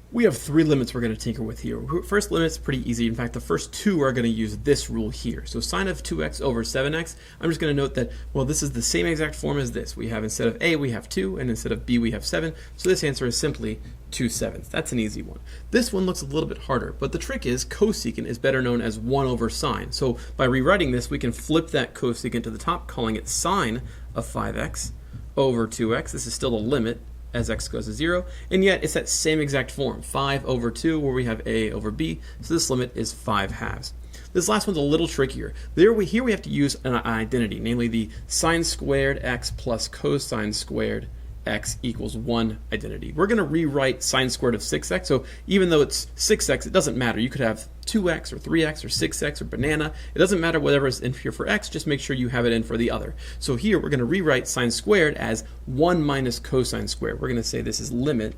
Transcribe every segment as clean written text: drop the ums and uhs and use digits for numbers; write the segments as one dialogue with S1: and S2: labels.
S1: We have three limits we're going to tinker with here. First limit is pretty easy. In fact, the first two are going to use this rule here. So sine of 2x over 7x, I'm just going to note that, well, this is the same exact form as this. We have, instead of a, we have 2, and instead of b, we have 7. So this answer is simply 2/7. That's an easy one. This one looks a little bit harder, but the trick is cosecant is better known as 1 over sine. So by rewriting this, we can flip that cosecant to the top, calling it sine of 5x over 2x. This is still a limit as x goes to 0, and yet it's that same exact form, 5 over 2, where we have a over b, so this limit is 5/2. This last one's a little trickier. Here we have to use an identity, namely the sine squared x plus cosine squared x equals 1 identity. We're going to rewrite sine squared of 6x, so even though it's 6x, it doesn't matter. You could have 2x or 3x or 6x or banana. It doesn't matter whatever is in here for x, just make sure you have it in for the other. So here we're going to rewrite sine squared as 1 minus cosine squared. We're going to say this is limit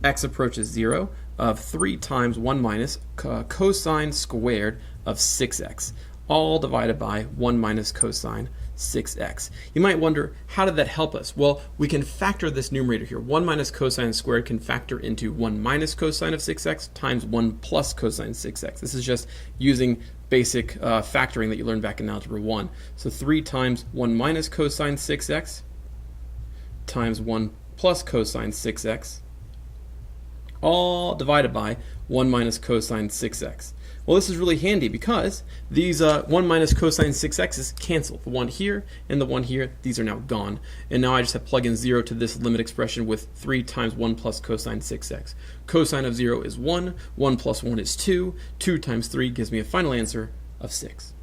S1: x approaches 0 of 3 times 1 minus cosine squared of 6x, all divided by 1 minus cosine 6x. You might wonder, how did that help us? Well, we can factor this numerator here. 1 minus cosine squared can factor into 1 minus cosine of 6x times 1 plus cosine 6x. This is just using basic factoring that you learned back in Algebra 1. So 3 times 1 minus cosine 6x times 1 plus cosine 6x, all divided by 1 minus cosine 6x. Well, this is really handy because these 1 minus cosine 6x's cancel. The one here and the one here, these are now gone. And now I just have to plug in 0 to this limit expression with 3 times 1 plus cosine 6x. Cosine of 0 is 1, 1 plus 1 is 2, 2 times 3 gives me a final answer of 6.